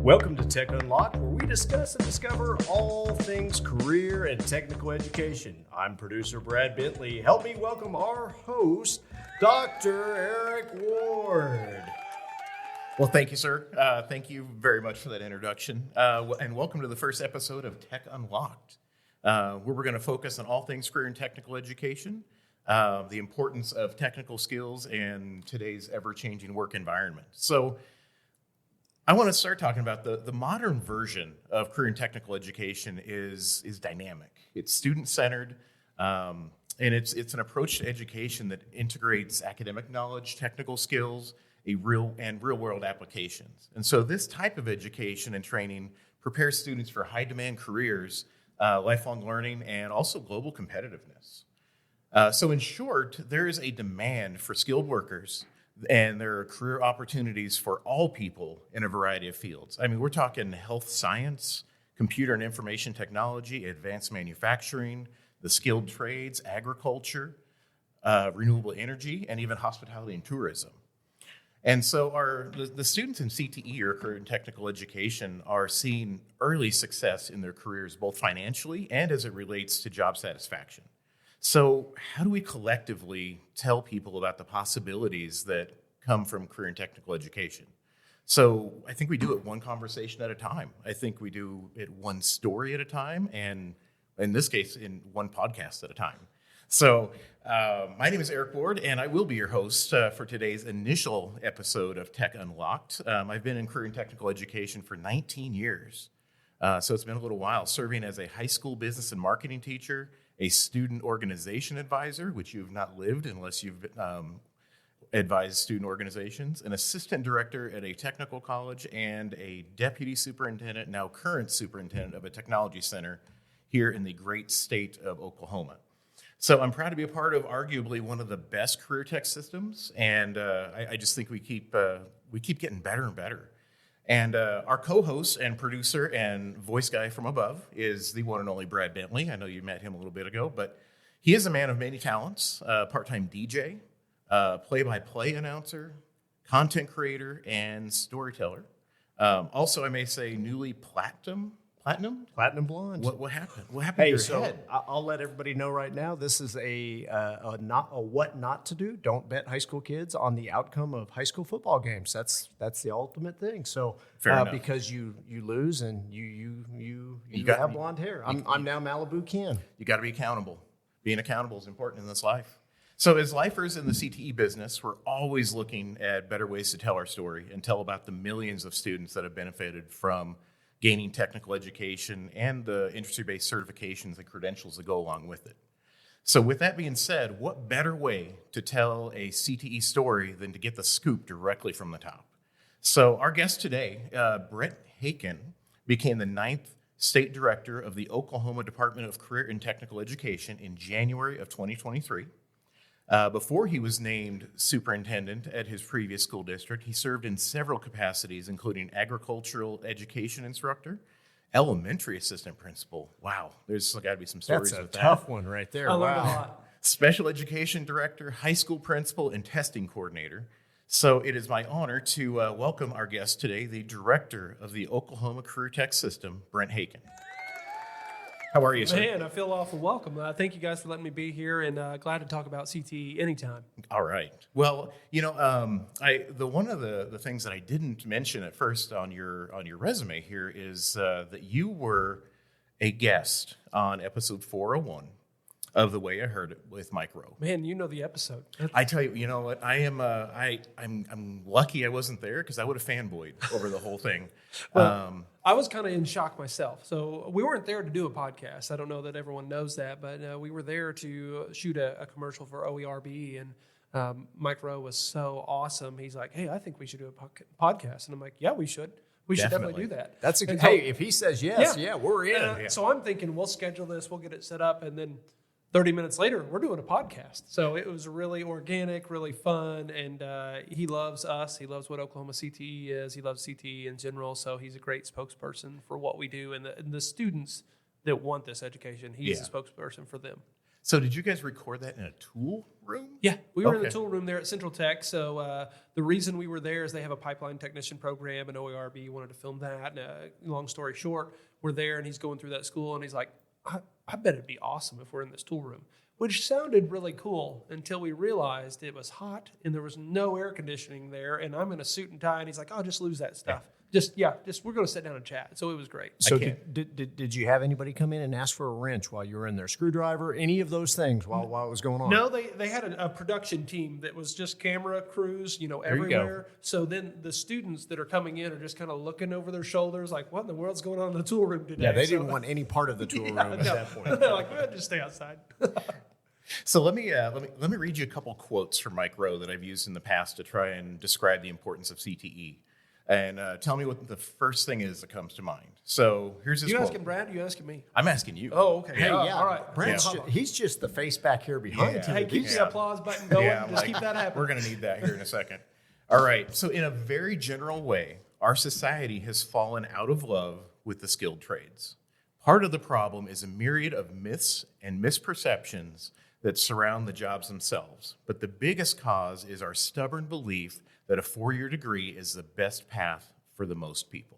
Welcome to TechUnlocked, where we discuss and discover all things career and technical education. I'm producer Brad Bentley. Help me welcome our host, Dr. Eric Ward. Well, thank you, sir. Thank you very much for that introduction. And welcome to the first episode of TechUnlocked, where we're going to focus on all things career and technical education, the importance of technical skills in today's ever-changing work environment. So I want to start talking about the modern version of career and technical education is dynamic. It's student-centered, and it's an approach to education that integrates academic knowledge, technical skills, real-world applications. And so this type of education and training prepares students for high-demand careers, lifelong learning, and also global competitiveness. So in short, there is a demand for skilled workers, and there are career opportunities for all people in a variety of fields. I mean, we're talking health science, computer and information technology, advanced manufacturing, the skilled trades, agriculture, renewable energy, and even hospitality and tourism. And so the students in CTE, or career and technical education, are seeing early success in their careers, both financially and as it relates to job satisfaction. So how do we collectively tell people about the possibilities that come from career and technical education? So I think we do it one conversation at a time. I think we do it one story at a time, and in this case, in one podcast at a time. So my name is Eric Ward, and I will be your host for today's initial episode of Tech Unlocked. I've been in career and technical education for 19 years. So it's been a little while, serving as a high school business and marketing teacher, a student organization advisor, which you've not lived unless you've advised student organizations, an assistant director at a technical college, and a deputy superintendent, now current superintendent of a technology center here in the great state of Oklahoma. So I'm proud to be a part of arguably one of the best career tech systems, and I just think we keep getting better and better. And our co-host and producer and voice guy from above is the one and only Brad Bentley. I know you met him a little bit ago, but he is a man of many talents, part-time DJ, play-by-play announcer, content creator, and storyteller. Also, I may say newly platinum blonde. What happened? What happened to your head? I'll let everybody know right now. This is a what not to do. Don't bet high school kids on the outcome of high school football games. That's the ultimate thing. So because you lose and you have blonde hair. I'm now Malibu Ken. You got to be accountable. Being accountable is important in this life. So as lifers in the CTE business, we're always looking at better ways to tell our story and tell about the millions of students that have benefited from gaining technical education and the industry-based certifications and credentials that go along with it. So with that being said, what better way to tell a CTE story than to get the scoop directly from the top? So our guest today, Brent Haken, became the 9th state director of the Oklahoma Department of Career and Technical Education in January of 2023. Before he was named superintendent at his previous school district, he served in several capacities, including agricultural education instructor, elementary assistant principal. Wow, there's got to be some stories with that. That's a tough one right there. I learned a lot. Special education director, high school principal, and testing coordinator. So it is my honor to welcome our guest today, the director of the Oklahoma CareerTech system, Brent Haken. How are you, sir? Man, I feel awful welcome. Thank you guys for letting me be here, and glad to talk about CTE anytime. All right. Well, one of the things that I didn't mention at first on your resume here is that you were a guest on episode 401 of The Way I Heard It with Mike Rowe. Man, you know the episode. I tell you, you know what? I'm lucky I wasn't there because I would have fanboyed over the whole thing. Well, I was kind of in shock myself. So we weren't there to do a podcast. I don't know that everyone knows that, but we were there to shoot a commercial for OERB, and Mike Rowe was so awesome. He's like, "Hey, I think we should do a podcast," and I'm like, "Yeah, we should. We should definitely do that." That's hey, if he says yes, yeah we're in. So I'm thinking we'll schedule this, we'll get it set up, and then 30 minutes later, we're doing a podcast. So it was really organic, really fun, and he loves us. He loves what Oklahoma CTE is. He loves CTE in general, so he's a great spokesperson for what we do and the students that want this education. He's a spokesperson for them. So did you guys record that in a tool room? Yeah, we were in the tool room there at Central Tech. So the reason we were there is they have a pipeline technician program, and OERB wanted to film that. And long story short, we're there, and he's going through that school, and he's like, I bet it'd be awesome if we're in this tool room, which sounded really cool until we realized it was hot, and there was no air conditioning there, and I'm in a suit and tie, and he's like, oh, just lose that stuff. Just we're going to sit down and chat. So it was great. So did you have anybody come in and ask for a wrench while you were in there? Screwdriver, any of those things while it was going on? No, they had a production team that was just camera crews, everywhere. So then the students that are coming in are just kind of looking over their shoulders like, what in the world's going on in the tool room today? Yeah, they didn't want any part of the tool room at that point. They're like, well, just stay outside. So let me read you a couple quotes from Mike Rowe that I've used in the past to try and describe the importance of CTE. And tell me what the first thing is that comes to mind. So here's his quote. You asking Brad? Or you asking me? I'm asking you. Oh, okay. Hey, yeah. All right. Brent's he's just the face back here behind him. Hey, keep the applause button going. Just keep that happening. We're going to need that here in a second. All right. So in a very general way, our society has fallen out of love with the skilled trades. Part of the problem is a myriad of myths and misperceptions that surround the jobs themselves. But the biggest cause is our stubborn belief that a 4-year degree is the best path for the most people.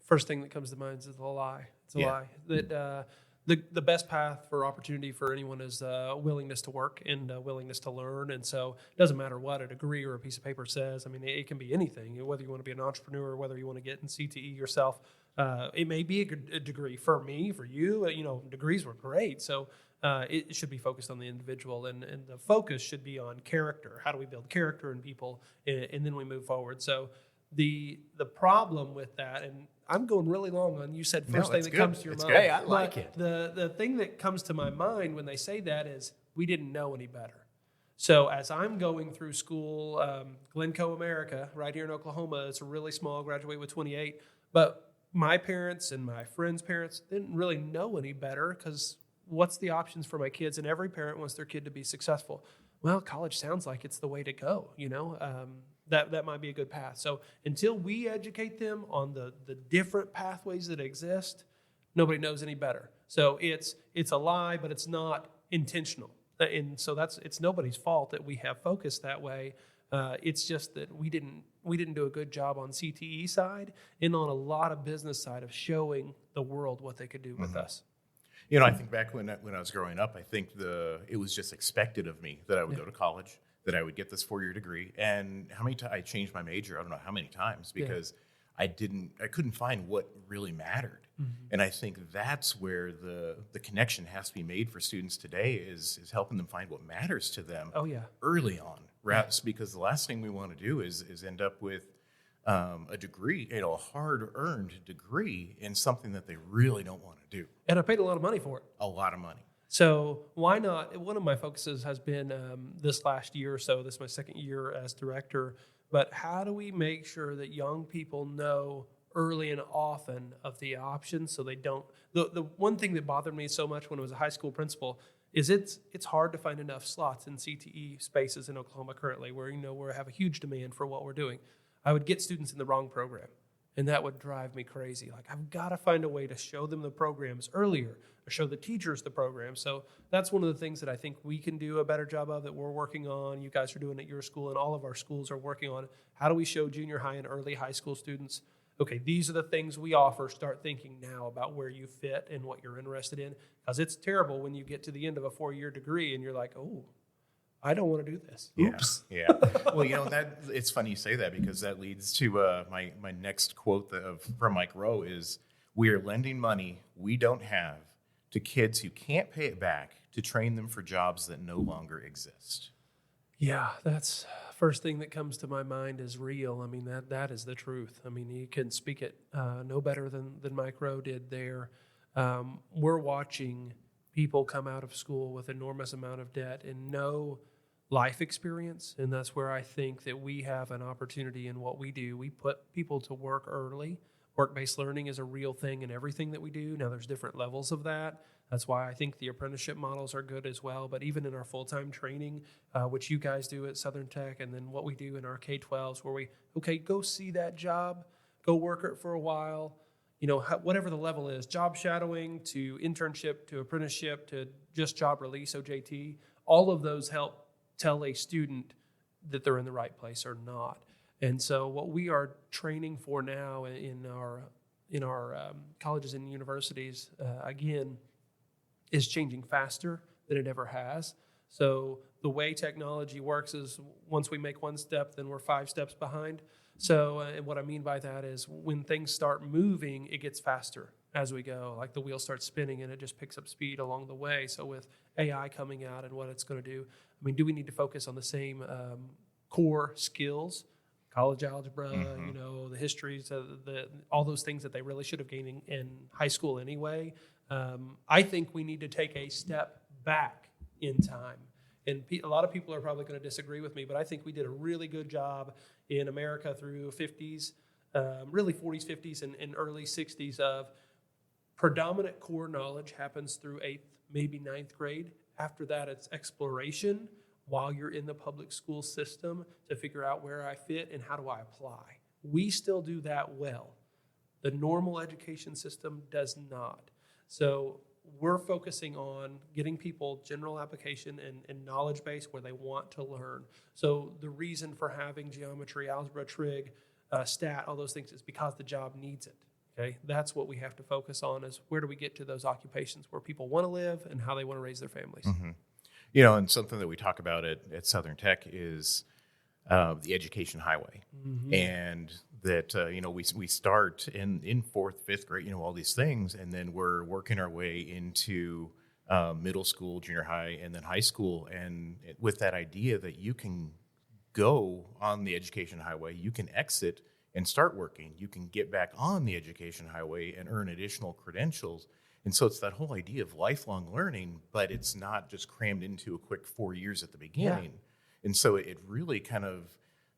First thing that comes to mind is a lie. It's a lie. That the best path for opportunity for anyone is willingness to work and willingness to learn. And so it doesn't matter what a degree or a piece of paper says. I mean, it can be anything, whether you want to be an entrepreneur, whether you want to get in CTE yourself. It may be a degree for me, for you. Degrees were great. So it should be focused on the individual, and the focus should be on character. How do we build character in people, and then we move forward. So the problem with that, and I'm going really long on, you said first thing that comes to your mind. Hey, I like it. The thing that comes to my mind when they say that is we didn't know any better. So as I'm going through school, Glencoe, America, right here in Oklahoma, it's really small, graduate with 28, but my parents and my friends' parents didn't really know any better because what's the options for my kids? And every parent wants their kid to be successful. Well, college sounds like it's the way to go, that might be a good path. So until we educate them on the different pathways that exist, nobody knows any better. So it's a lie, but it's not intentional. And so it's nobody's fault that we have focused that way. It's just that we didn't do a good job on CTE side and on a lot of business side of showing the world what they could do with us. I think back when I was growing up, I think it was just expected of me that I would go to college, that I would get this 4-year degree. And how many times I changed my major? I don't know how many times, because I couldn't find what really mattered. Mm-hmm. And I think that's where the connection has to be made for students today is helping them find what matters to them early on. Because the last thing we want to do is end up with a degree, a hard-earned degree in something that they really don't want to do. And I paid a lot of money for it. A lot of money. So why not? One of my focuses has been this last year or so. This is my second year as director. But how do we make sure that young people know early and often of the options so they don't? The one thing that bothered me so much when I was a high school principal is it's hard to find enough slots in CTE spaces in Oklahoma currently where we have a huge demand for what we're doing. I would get students in the wrong program, and that would drive me crazy. Like, I've got to find a way to show them the programs earlier or show the teachers the program. So that's one of the things that I think we can do a better job of that we're working on. You guys are doing at your school, and all of our schools are working on. How do we show junior high and early high school students, okay, these are the things we offer. Start thinking now about where you fit and what you're interested in. Because it's terrible when you get to the end of a 4-year degree and you're like, oh, I don't want to do this. Oops. Yeah. Well, it's funny you say that because that leads to my next quote from Mike Rowe is, we are lending money we don't have to kids who can't pay it back to train them for jobs that no longer exist. Yeah, that's first thing that comes to my mind is real. I mean, that is the truth. I mean, you can speak it no better than Mike Rowe did there. We're watching people come out of school with enormous amount of debt and no life experience, and that's where I think that we have an opportunity in what we do. We put people to work early. Work-based learning is a real thing in everything that we do. Now, there's different levels of that. That's why I think the apprenticeship models are good as well. But even in our full-time training, which you guys do at Southern Tech, and then what we do in our K-12s where go see that job, go work it for a while. whatever the level is, job shadowing to internship to apprenticeship to just job release, OJT, all of those help tell a student that they're in the right place or not. And so what we are training for now in our colleges and universities, again, is changing faster than it ever has. So the way technology works is once we make one step, then we're 5 steps behind. So and what I mean by that is when things start moving, it gets faster as we go. Like the wheel starts spinning and it just picks up speed along the way. So with AI coming out and what it's going to do, I mean, do we need to focus on the same core skills? College algebra, the histories, all those things that they really should have gained in high school anyway. I think we need to take a step back in time. And a lot of people are probably going to disagree with me, but I think we did a really good job in America through 50s, really 40s, 50s, and early 60s of predominant core knowledge happens through 8th, maybe 9th grade. After that, it's exploration while you're in the public school system to figure out where I fit and how do I apply. We still do that well. The normal education system does not. So we're focusing on getting people general application and knowledge base where they want to learn. So the reason for having geometry, algebra, trig, stat, all those things is because the job needs it. Okay, that's what we have to focus on is where do we get to those occupations where people want to live and how they want to raise their families. Mm-hmm. And something that we talk about at Southern Tech is the education highway. Mm-hmm. And that, we start in 4th, 5th grade, all these things, and then we're working our way into middle school, junior high, and then high school. And with that idea that you can go on the education highway, you can exit and start working. You can get back on the education highway and earn additional credentials. And so it's that whole idea of lifelong learning, but it's not just crammed into a quick 4 years at the beginning. Yeah. And so it really kind of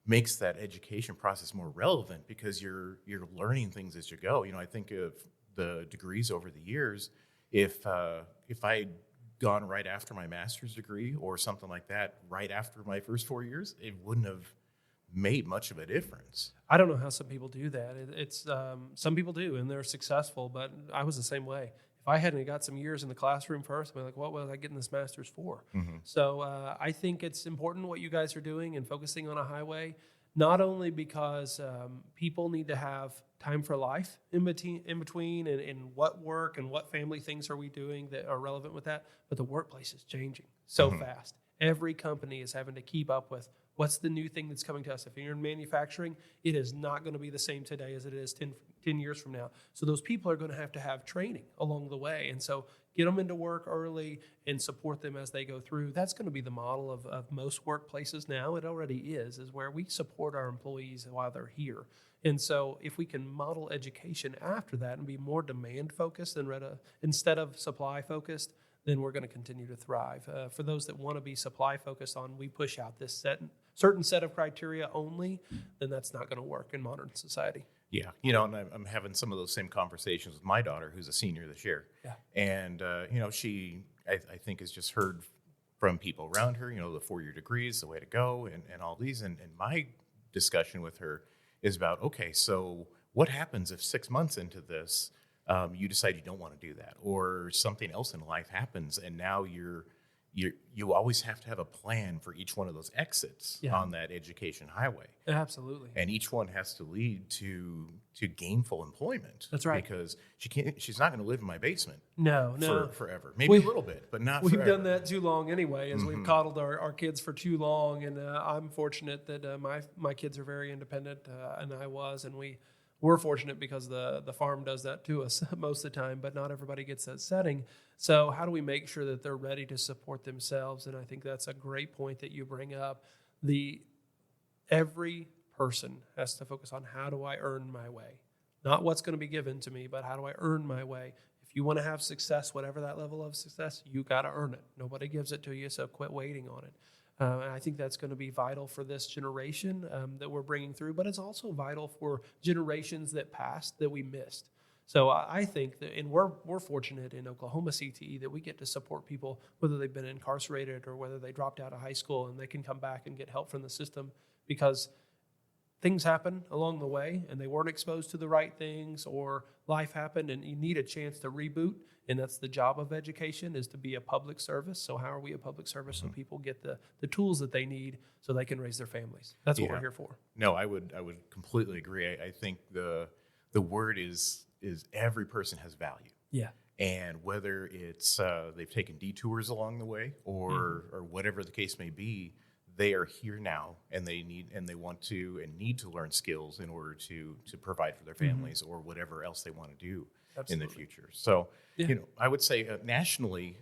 makes that education process more relevant because you're learning things as you go. I think of the degrees over the years. If I'd gone right after my master's degree or something like that, right after my first 4 years, it wouldn't have made much of a difference. I don't know how some people do that. It's some people do, and they're successful, but I was the same way. If I hadn't got some years in the classroom first, I'd be like, what was I getting this master's for? Mm-hmm. So I think it's important what you guys are doing and focusing on a highway, not only because people need to have time for life in between and what work and what family things are we doing that are relevant with that, but the workplace is changing so mm-hmm. fast. Every company is having to keep up with what's the new thing that's coming to us. If you're in manufacturing, it is not going to be the same today as it is 10 years from now. So those people are going to have training along the way. And so get them into work early and support them as they go through. That's going to be the model of most workplaces now. It already is where we support our employees while they're here. And so if we can model education after that and be more demand-focused instead of supply-focused, then we're going to continue to thrive. For those that want to be supply-focused on, we push out this certain set of criteria only, then that's not going to work in modern society. Yeah, and I'm having some of those same conversations with my daughter, who's a senior this year. Yeah. And, she, I think, has just heard from people around her, the 4-year degrees, the way to go, and all these. And my discussion with her is about, okay, so what happens if 6 months into this, you decide you don't want to do that, or something else in life happens, and now you always have to have a plan for each one of those exits on that education highway. Absolutely. And each one has to lead to gainful employment. That's right. Because she's not going to live in my basement. No. Forever. Maybe a little bit, but not forever. We've done that too long anyway, as we've coddled our kids for too long. And I'm fortunate that my kids are very independent, and I was, and we're fortunate because the farm does that to us most of the time, but not everybody gets that setting. So how do we make sure that they're ready to support themselves? And I think that's a great point that you bring up. Every person has to focus on how do I earn my way? Not what's going to be given to me, but how do I earn my way? If you want to have success, whatever that level of success, you got to earn it. Nobody gives it to you, so quit waiting on it. And I think that's going to be vital for this generation that we're bringing through, but it's also vital for generations that passed that we missed. So I think that, and we're fortunate in Oklahoma CTE that we get to support people, whether they've been incarcerated or whether they dropped out of high school, and they can come back and get help from the system because things happen along the way and they weren't exposed to the right things, or life happened and you need a chance to reboot. And that's the job of education, is to be a public service. So how are we a public service so people get the tools that they need so they can raise their families? That's what we're here for. No, I would completely agree. I think the word is every person has value. Yeah. And whether it's they've taken detours along the way or whatever the case may be, they are here now, and they want to and need to learn skills in order to provide for their families or whatever else they want to do in the future. So, I would say nationally,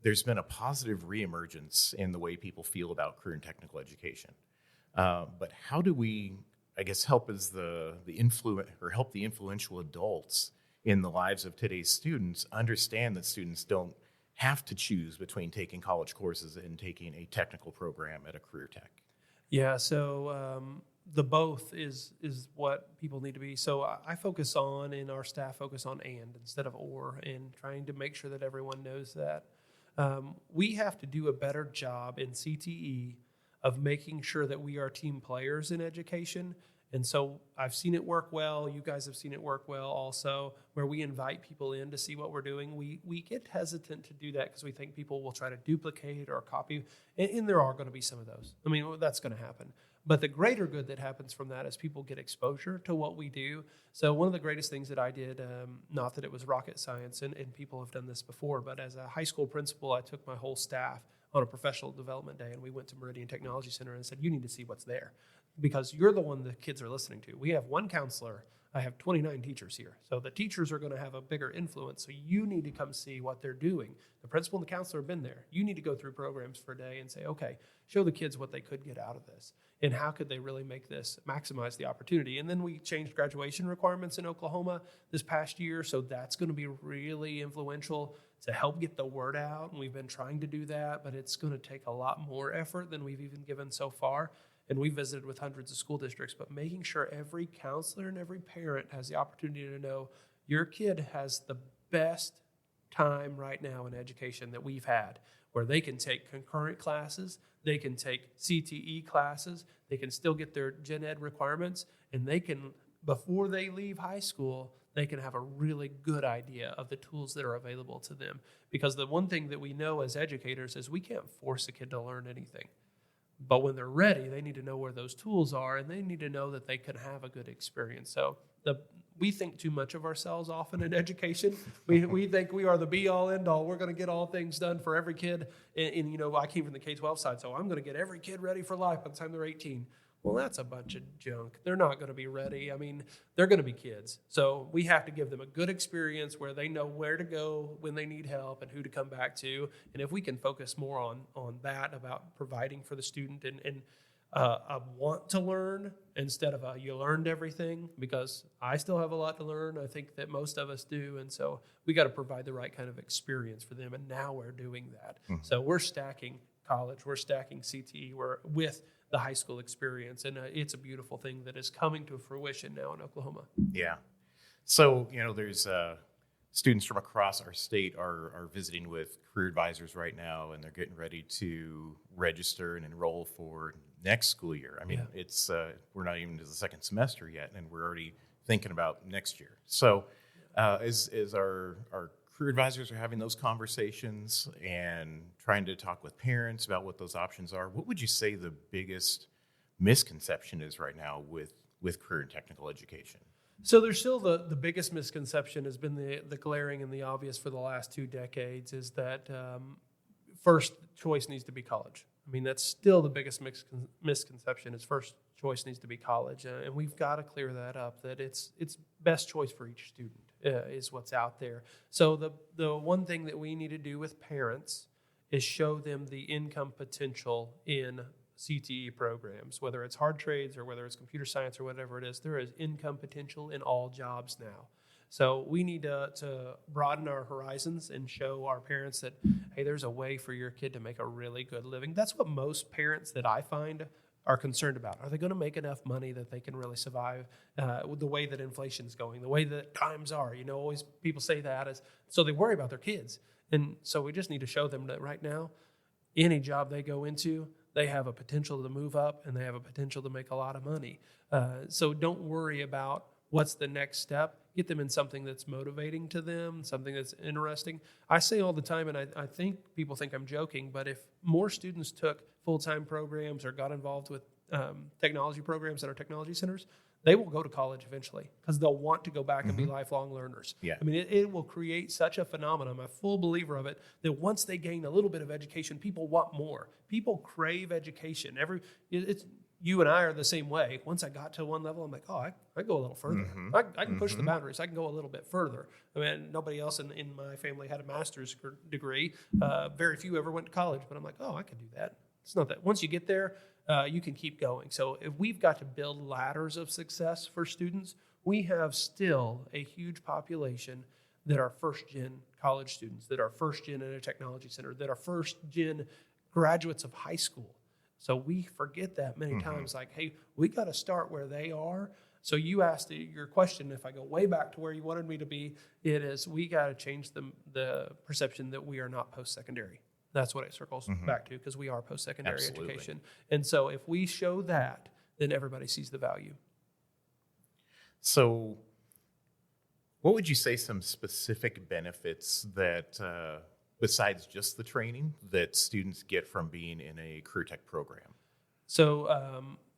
there's been a positive reemergence in the way people feel about career and technical education. But how do we, I guess, help the influential adults in the lives of today's students understand that students don't have to choose between taking college courses and taking a technical program at a CareerTech? Yeah, so the both is what people need to be. So I focus on, and our staff focus on and instead of or, and trying to make sure that everyone knows that. We have to do a better job in CTE of making sure that we are team players in education. And so I've seen it work well. You guys have seen it work well also, where we invite people in to see what we're doing. We get hesitant to do that because we think people will try to duplicate or copy. And there are going to be some of those. I mean, that's going to happen. But the greater good that happens from that is people get exposure to what we do. So one of the greatest things that I did, not that it was rocket science, and people have done this before, but as a high school principal, I took my whole staff on a professional development day, and we went to Meridian Technology Center and said, you need to see what's there, because you're the one the kids are listening to. We have one counselor. I have 29 teachers here. So the teachers are going to have a bigger influence. So you need to come see what they're doing. The principal and the counselor have been there. You need to go through programs for a day and say, okay, show the kids what they could get out of this. And how could they really make this, maximize the opportunity? And then we changed graduation requirements in Oklahoma this past year. So that's going to be really influential to help get the word out. And we've been trying to do that, but it's going to take a lot more effort than we've even given so far. And we visited with hundreds of school districts, but making sure every counselor and every parent has the opportunity to know your kid has the best time right now in education that we've had, where they can take concurrent classes, they can take CTE classes, they can still get their gen ed requirements, and they can, before they leave high school, they can have a really good idea of the tools that are available to them. Because the one thing that we know as educators is we can't force a kid to learn anything. But when they're ready, they need to know where those tools are, and they need to know that they can have a good experience. So we think too much of ourselves often in education. We think we are the be-all, end-all. We're going to get all things done for every kid. And I came from the K-12 side, so I'm going to get every kid ready for life by the time they're 18. Well, that's a bunch of junk. They're not going to be ready. I mean, they're going to be kids. So we have to give them a good experience where they know where to go when they need help and who to come back to. And if we can focus more on that, about providing for the student and a want to learn instead of a you learned everything, because I still have a lot to learn. I think that most of us do. And so we got to provide the right kind of experience for them. And now we're doing that. Mm-hmm. So we're stacking college, we're stacking CTE, we're with the high school experience. And it's a beautiful thing that is coming to fruition now in Oklahoma. Yeah. So, there's students from across our state are visiting with career advisors right now, and they're getting ready to register and enroll for next school year. I mean, it's we're not even to the second semester yet, and we're already thinking about next year. So as our career advisors are having those conversations and trying to talk with parents about what those options are, what would you say the biggest misconception is right now with career and technical education? So there's still the biggest misconception has been the glaring and the obvious for the last 2 decades, is that first choice needs to be college. I mean, that's still the biggest misconception, is first choice needs to be college. And we've got to clear that up, that it's best choice for each student is what's out there. So the one thing that we need to do with parents is show them the income potential in CTE programs, whether it's hard trades or whether it's computer science or whatever it is. There is income potential in all jobs now. So we need to broaden our horizons and show our parents that, hey, there's a way for your kid to make a really good living. That's what most parents that I find are concerned about. Are they going to make enough money that they can really survive with the way that inflation's going, the way that times are? Always people say that, so they worry about their kids. And so we just need to show them that right now, any job they go into, they have a potential to move up and they have a potential to make a lot of money. So don't worry about what's the next step. Get them in something that's motivating to them, something that's interesting. I say all the time, and I think people think I'm joking, but if more students took full-time programs or got involved with technology programs at our technology centers, they will go to college eventually because they'll want to go back and be lifelong learners. Yeah. I mean, it will create such a phenomenon. I'm a full believer of it, that once they gain a little bit of education, people want more. People crave education. You and I are the same way. Once I got to one level, I'm like, oh, I go a little further. I can push the boundaries. I can go a little bit further. I mean, nobody else in my family had a master's degree. Very few ever went to college, but I'm like, oh, I can do that. It's not that. Once you get there, you can keep going. So if we've got to build ladders of success for students, we have still a huge population that are first-gen college students, that are first-gen in a technology center, that are first-gen graduates of high school. So we forget that many times, like, hey, we got to start where they are. So you asked your question, if I go way back to where you wanted me to be, it is we got to change the perception that we are not post-secondary. That's what it circles back to, because we are post-secondary education. And so if we show that, then everybody sees the value. So what would you say some specific benefits that, besides just the training, that students get from being in a CareerTech program? So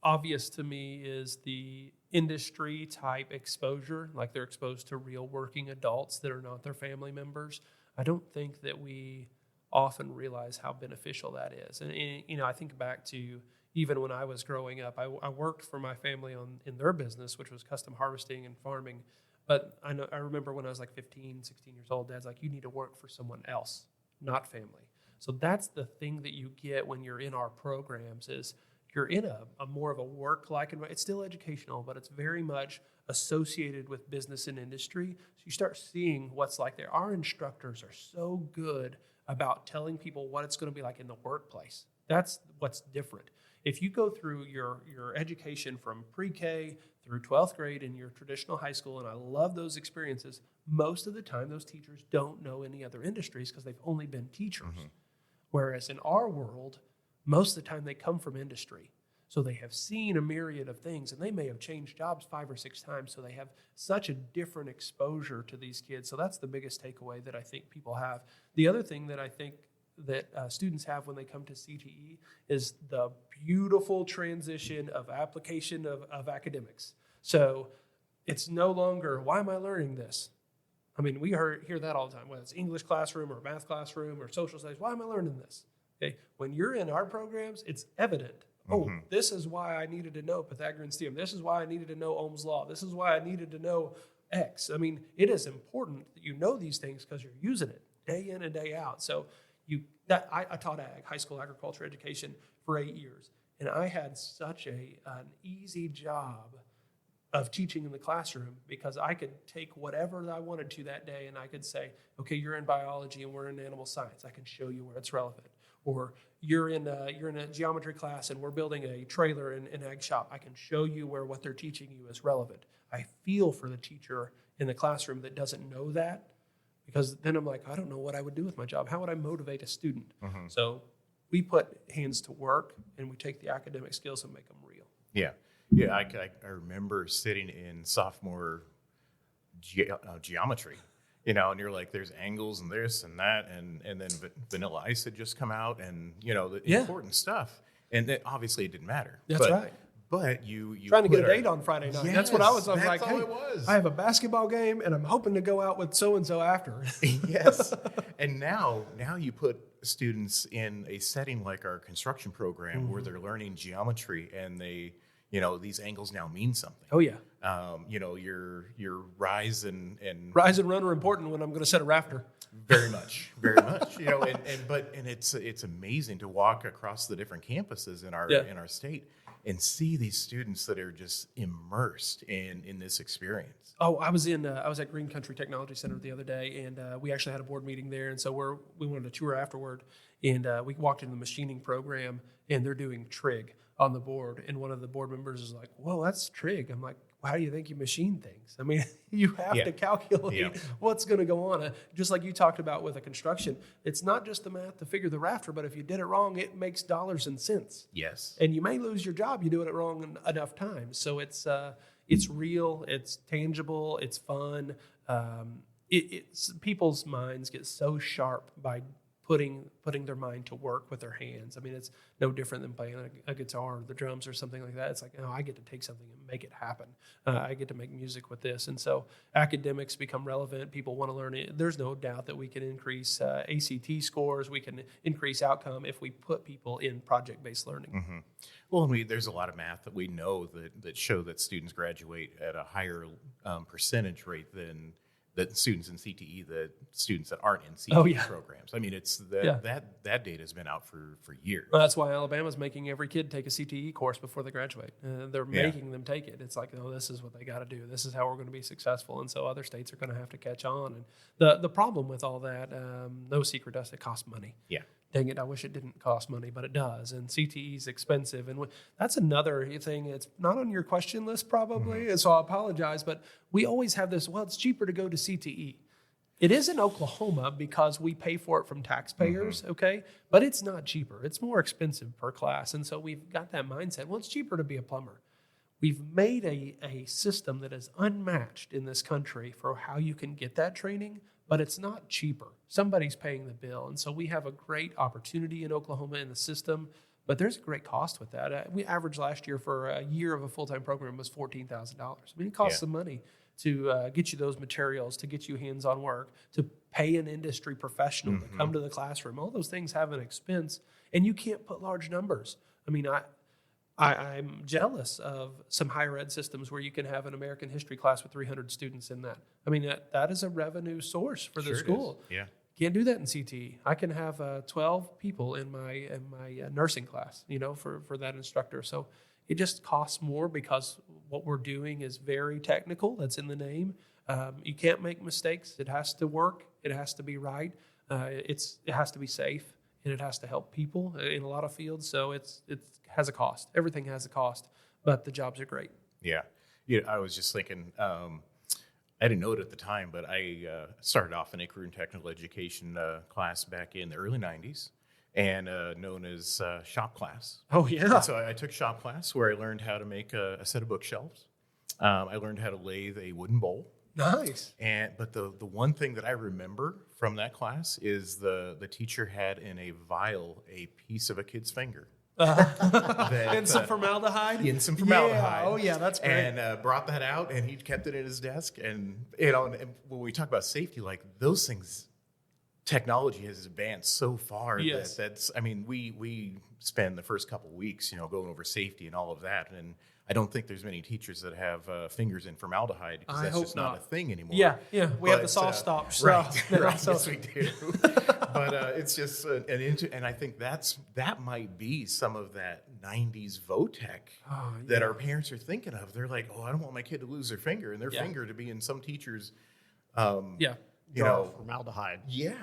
obvious to me is the industry type exposure, like they're exposed to real working adults that are not their family members. I don't think that we often realize how beneficial that is. And I think back to even when I was growing up, I worked for my family in their business, which was custom harvesting and farming. But I remember when I was like 15, 16 years old, Dad's like, you need to work for someone else, not family. So that's the thing that you get when you're in our programs is you're in a more of a work-like environment. It's still educational, but it's very much associated with business and industry. So you start seeing what's like there. Our instructors are so good about telling people what it's going to be like in the workplace. That's what's different. If you go through your education from pre-K through 12th grade in your traditional high school, and I love those experiences, most of the time those teachers don't know any other industries because they've only been teachers. Whereas in our world, most of the time they come from industry. So they have seen a myriad of things, and they may have changed jobs 5 or 6 times, so they have such a different exposure to these kids. So that's the biggest takeaway that I think people have. The other thing that I think that students have when they come to CTE is the beautiful transition of application of academics. So it's no longer, why am I learning this? I mean, we hear that all the time, whether it's English classroom or math classroom or social studies, why am I learning this? Okay, when you're in our programs, it's evident. Oh, this is why I needed to know Pythagorean theorem. This is why I needed to know Ohm's law. This is why I needed to know X. I mean, it is important that you know these things because you're using it day in and day out. So I taught high school agriculture education for 8 years, and I had such an easy job of teaching in the classroom because I could take whatever I wanted to that day and I could say, okay, you're in biology and we're in animal science. I can show you where it's relevant. Or you're in a geometry class and we're building a trailer in an ag shop. I can show you where what they're teaching you is relevant. I feel for the teacher in the classroom that doesn't know that, because then I'm like, I don't know what I would do with my job. How would I motivate a student? So we put hands to work and we take the academic skills and make them real. Yeah, I remember sitting in sophomore geometry. And you're like, there's angles and this and that, and then Vanilla Ice had just come out, and the important stuff, and obviously it didn't matter. That's right. But you trying to get a date on Friday night. Yes, that's what I was. I was like, all hey, it was. I have a basketball game, and I'm hoping to go out with so and so after. Yes, and now you put students in a setting like our construction program where they're learning geometry, and they. These angles now mean something. Oh yeah. Your rise and rise and run are important when I'm going to set a rafter. Very much. And it's amazing to walk across the different campuses in our state and see these students that are just immersed in this experience. Oh, I was at Green Country Technology Center the other day, and we actually had a board meeting there, and so we wanted a tour afterward, and we walked into the machining program, and they're doing trig on the board, and one of the board members is like, whoa, that's trig. I'm like, how do you think you machine things? I mean, you have to calculate what's going to go on. Just like you talked about with a construction, it's not just the math to figure the rafter, but if you did it wrong, it makes dollars and cents. Yes. And you may lose your job. You do it wrong enough times. So it's real, it's tangible, it's fun. It's people's minds get so sharp by putting their mind to work with their hands. I mean, it's no different than playing a guitar or the drums or something like that. It's like, I get to take something and make it happen. I get to make music with this. And so academics become relevant. People want to learn it. There's no doubt that we can increase ACT scores. We can increase outcome if we put people in project-based learning. Mm-hmm. Well, there's a lot of math that we know that show that students graduate at a higher percentage rate than students in CTE, the students that aren't in CTE programs. I mean, it's that data has been out for years. Well, that's why Alabama's making every kid take a CTE course before they graduate. They're making them take it. It's like, this is what they got to do. This is how we're going to be successful. And so other states are going to have to catch on. And the problem with all that, no secret, does it cost money. Yeah. Dang it, I wish it didn't cost money, but it does. And CTE is expensive. And that's another thing. It's not on your question list probably, and so I apologize. But we always have this, it's cheaper to go to CTE. It is in Oklahoma because we pay for it from taxpayers, okay? But it's not cheaper. It's more expensive per class. And so we've got that mindset, it's cheaper to be a plumber. We've made a system that is unmatched in this country for how you can get that training, but it's not cheaper. Somebody's paying the bill. And so we have a great opportunity in Oklahoma in the system, but there's a great cost with that. We averaged last year for a year of a full-time program was $14,000. I mean, it costs some money to get you those materials, to get you hands-on work, to pay an industry professional to come to the classroom. All those things have an expense, and you can't put large numbers. I mean, I'm jealous of some higher ed systems where you can have an American history class with 300 students in that. I mean, that is a revenue source for the school. Yeah. Can't do that in CTE. I can have 12 people in my nursing class, for that instructor. So it just costs more because what we're doing is very technical. That's in the name. You can't make mistakes. It has to work. It has to be right. It has to be safe, and it has to help people in a lot of fields. So it has a cost. Everything has a cost, but the jobs are great. Yeah. I was just thinking, I didn't know it at the time, but I started off in a career and technical education class back in the early 90s, and known as shop class. Oh, yeah. And so I took shop class where I learned how to make a set of bookshelves. I learned how to lathe a wooden bowl. Nice. But the one thing that I remember from that class is the teacher had in a vial a piece of a kid's finger. And some formaldehyde? In some formaldehyde. Yeah. Oh, yeah, that's great. And brought that out, and he kept it in his desk. And, and when we talk about safety, like those things, technology has advanced so far we spend the first couple of weeks, going over safety and all of that. And I don't think there's many teachers that have fingers in formaldehyde because that's just not a thing anymore. Yeah. We have the soft stops. Right. Yes, we do. But it's just and I think that might be some of that 90s VoTech that our parents are thinking of. They're like, I don't want my kid to lose their finger, and their finger to be in some teachers' formaldehyde. Yeah.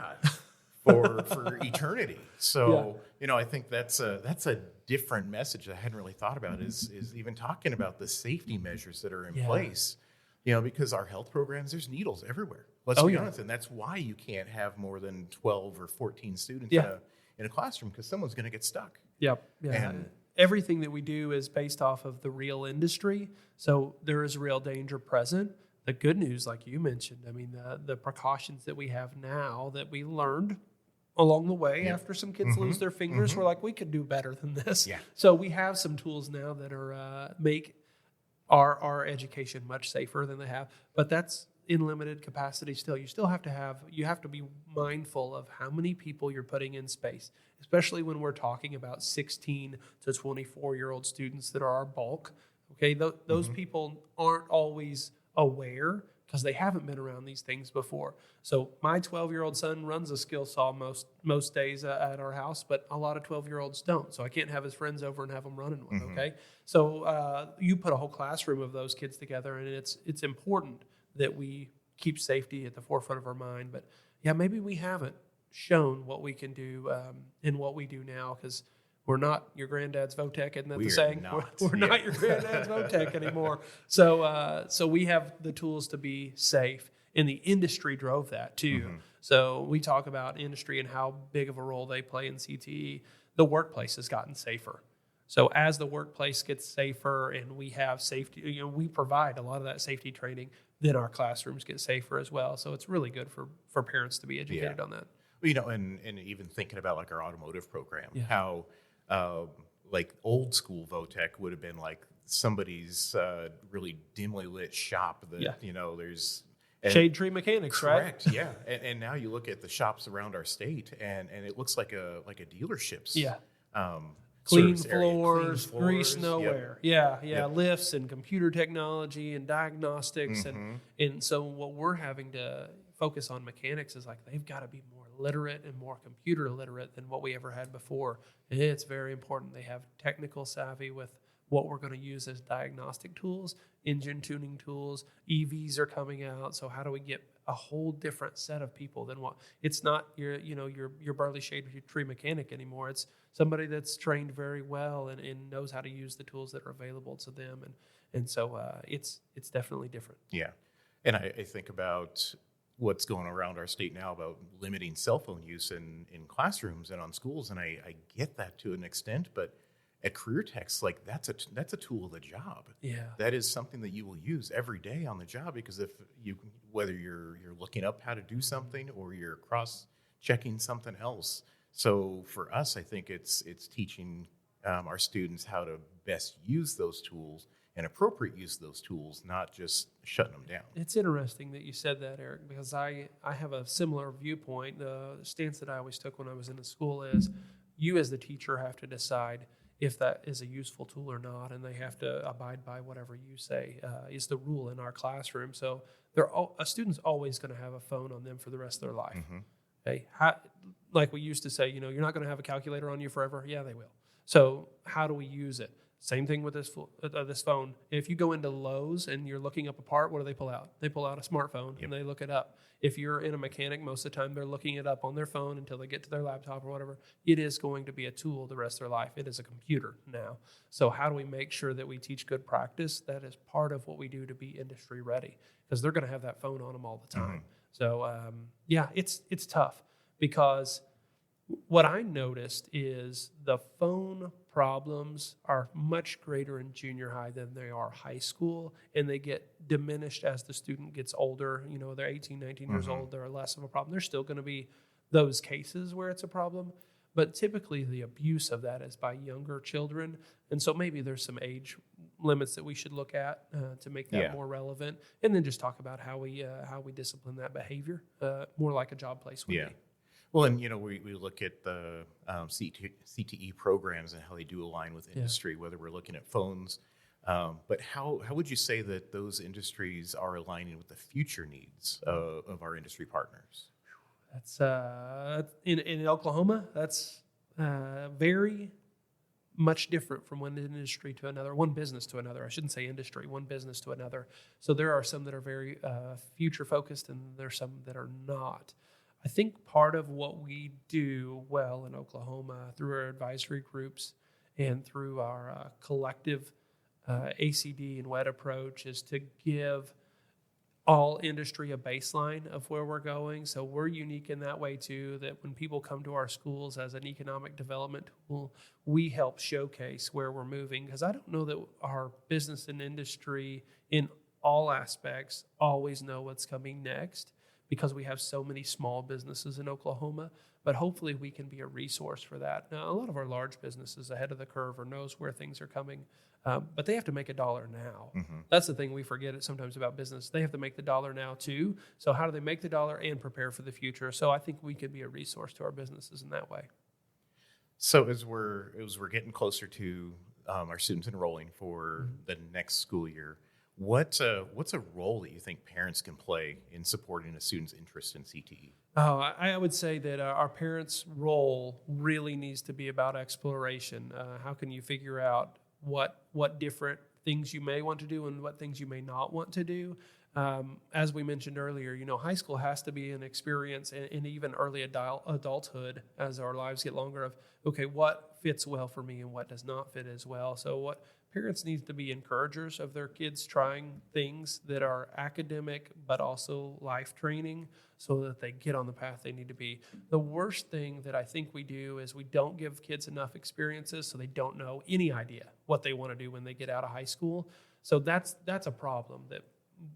For eternity. So, I think that's a different message that I hadn't really thought about is even talking about the safety measures that are in place. Because our health programs, there's needles everywhere. Let's be honest. And that's why you can't have more than 12 or 14 students in a classroom, because someone's going to get stuck. Yep. Yeah. And everything that we do is based off of the real industry. So there is real danger present. The good news, like you mentioned, I mean, the precautions that we have now that we learned along the way after some kids lose their fingers, we're like, we could do better than this. Yeah. So we have some tools now that are make our education much safer than they have, but that's in limited capacity still. You still have to be mindful of how many people you're putting in space, especially when we're talking about 16 to 24-year-old students that are our bulk. Okay, those people aren't always aware because they haven't been around these things before. So my 12-year-old son runs a skill saw most days at our house, but a lot of 12-year-olds don't. So I can't have his friends over and have them running one, okay? So you put a whole classroom of those kids together, and it's important that we keep safety at the forefront of our mind. But, maybe we haven't shown what we can do in what we do now, because we're not your granddad's VoTech, isn't that the are saying? not. We're not your granddad's VoTech anymore. So we have the tools to be safe, and the industry drove that too. So we talk about industry and how big of a role they play in CTE. The workplace has gotten safer. So as the workplace gets safer and we have safety, we provide a lot of that safety training, then our classrooms get safer as well. So it's really good for parents to be educated on that. Well, and even thinking about like our automotive program, how like old school VoTech would have been like somebody's really dimly lit shop that, there's shade tree mechanics, correct, right? Yeah. And now you look at the shops around our state and it looks like a dealership's clean floors, grease nowhere. Yep. Lifts and computer technology and diagnostics. And so what we're having to focus on mechanics is like they've got to be more literate and more computer literate than what we ever had before. And it's very important. They have technical savvy with what we're going to use as diagnostic tools, engine tuning tools. EVs are coming out. So how do we get a whole different set of people than what it's not your burly shade tree mechanic anymore. It's somebody that's trained very well and knows how to use the tools that are available to them. And so it's definitely different. Yeah. And I think about what's going around our state now about limiting cell phone use in classrooms and on schools. And I get that to an extent, but at CareerTech, like that's a tool of the job. Yeah, that is something that you will use every day on the job, because whether you're looking up how to do something or you're cross-checking something else. So for us, I think it's teaching our students how to best use those tools and appropriate use of those tools, not just shutting them down. It's interesting that you said that, Eric, because I have a similar viewpoint. The stance that I always took when I was in the school is you as the teacher have to decide if that is a useful tool or not, and they have to abide by whatever you say is the rule in our classroom. So a student's always going to have a phone on them for the rest of their life. Okay, like we used to say, you're not going to have a calculator on you forever. Yeah, they will. So how do we use it? Same thing with this phone. If you go into Lowe's and you're looking up a part, what do they pull out? They pull out a smartphone and they look it up. If you're in a mechanic, most of the time they're looking it up on their phone until they get to their laptop or whatever. It is going to be a tool the rest of their life. It is a computer now. So how do we make sure that we teach good practice? That is part of what we do to be industry ready, because they're going to have that phone on them all the time. So it's tough, because what I noticed is the phone problems are much greater in junior high than they are high school, and they get diminished as the student gets older. They're 18, 19 years old, they're less of a problem. There's still going to be those cases where it's a problem, but typically the abuse of that is by younger children, and so maybe there's some age limits that we should look at to make that more relevant, and then just talk about how we discipline that behavior more like a job place would be. Well, and we look at the CTE programs and how they do align with industry, whether we're looking at phones. But how would you say that those industries are aligning with the future needs of our industry partners? That's in Oklahoma. That's very much different from one industry to another, one business to another. I shouldn't say industry, one business to another. So there are some that are very future focused, and there's some that are not. I think part of what we do well in Oklahoma through our advisory groups and through our collective ACD and WED approach is to give all industry a baseline of where we're going. So we're unique in that way too, that when people come to our schools as an economic development tool, we help showcase where we're moving, because I don't know that our business and industry in all aspects always know what's coming next, because we have so many small businesses in Oklahoma, but hopefully we can be a resource for that. Now, a lot of our large businesses ahead of the curve or knows where things are coming, but they have to make a dollar now. That's the thing we forget sometimes about business. They have to make the dollar now too. So how do they make the dollar and prepare for the future? So I think we could be a resource to our businesses in that way. So as we're getting closer to our students enrolling for the next school year, what's a role that you think parents can play in supporting a student's interest in CTE? Oh, I would say that our parents' role really needs to be about exploration. How can you figure out what different things you may want to do and what things you may not want to do? as we mentioned earlier, high school has to be an experience in even early adulthood as our lives get longer of, okay, what fits well for me and what does not fit as well. So what parents need to be encouragers of their kids trying things that are academic but also life training so that they get on the path they need to be. The worst thing that I think we do is we don't give kids enough experiences so they don't know any idea what they want to do when they get out of high school. So that's a problem that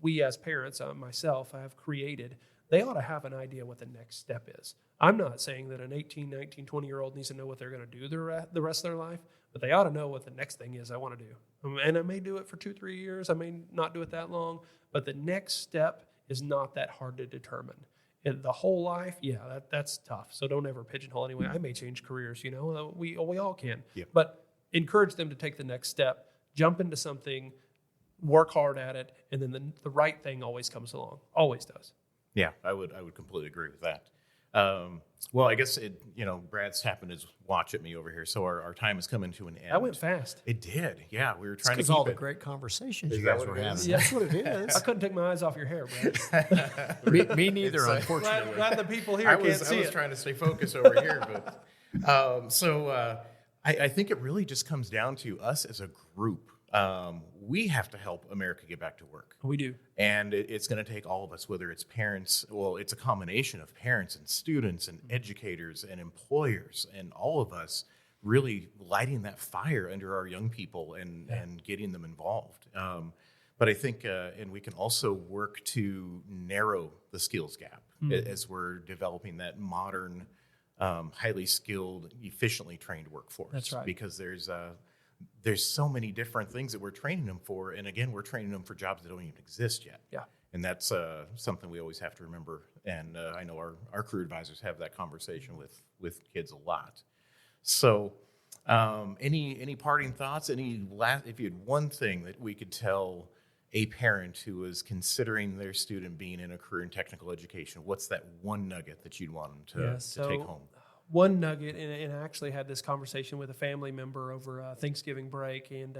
we as parents, myself, have created. They ought to have an idea what the next step is. I'm not saying that an 18, 19, 20-year-old needs to know what they're going to do the rest of their life, but they ought to know what the next thing is I want to do. And I may do it for 2-3 years. I may not do it that long, but the next step is not that hard to determine. And the whole life, that's tough. So don't ever pigeonhole anyway. I may change careers, we all can. Yep. But encourage them to take the next step, jump into something, work hard at it, and then the right thing always comes along. Always does. Yeah, I would completely agree with that. Well, I guess Brad's tapping his watch at me over here, so our time is coming to an end. That went fast. It did. Yeah, we were trying to keep all the it. great conversations you that guys what were it is? having. That's what it is. I couldn't take my eyes off your hair, Brad. me neither, unfortunately. Glad the people here I can't was see it. trying to stay focused over here, but I think it really just comes down to us as a group. We have to help America get back to work. We do. And it's going to take all of us, whether it's parents, well, it's a combination of parents and students and educators and employers and all of us really lighting that fire under our young people and getting them involved. But I think, and we can also work to narrow the skills gap as we're developing that modern, highly skilled, efficiently trained workforce. That's right. Because there's so many different things that we're training them for. And again, we're training them for jobs that don't even exist yet. Yeah. And that's something we always have to remember. And I know our career advisors have that conversation with kids a lot. So any parting thoughts? If you had one thing that we could tell a parent who is considering their student being in a career in technical education, what's that one nugget that you'd want them to take home? One nugget, and I actually had this conversation with a family member over Thanksgiving break, and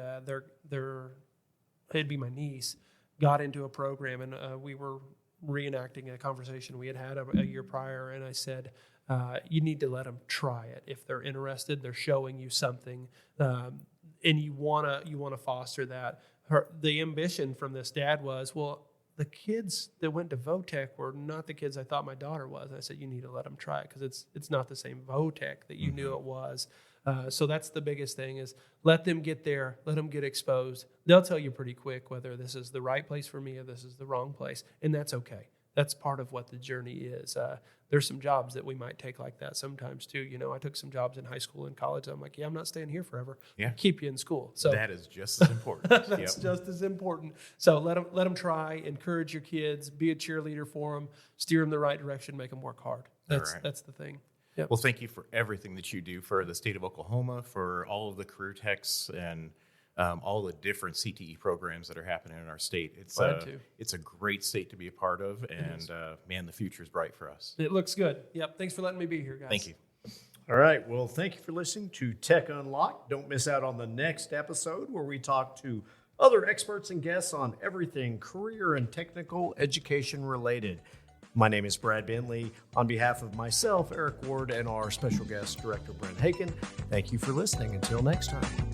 it'd be my niece, got into a program, and we were reenacting a conversation we had a year prior, and I said, you need to let them try it. If they're interested, they're showing you something, and you wanna foster that. The ambition from this dad was, well, the kids that went to VoTech were not the kids I thought my daughter was. And I said, you need to let them try it because it's not the same VoTech that you knew it was. So that's the biggest thing is let them get there, let them get exposed. They'll tell you pretty quick whether this is the right place for me or this is the wrong place, and that's okay. That's part of what the journey is. There's some jobs that we might take like that sometimes too. I took some jobs in high school and college. I'm like, I'm not staying here forever. Yeah. Keep you in school. So that is just as important. That's just as important. So let them try, encourage your kids, be a cheerleader for them, steer them the right direction, make them work hard. That's the thing. Yep. Well, thank you for everything that you do for the state of Oklahoma, for all of the career techs and all the different CTE programs that are happening in our state. It's a great state to be a part of, and man, the future is bright for us. It looks good. Yep. Thanks for letting me be here, guys. Thank you. All right. Well, thank you for listening to Tech Unlocked. Don't miss out on the next episode where we talk to other experts and guests on everything career and technical education related. My name is Brad Bentley. On behalf of myself, Eric Ward, and our special guest director, Brent Haken, thank you for listening. Until next time.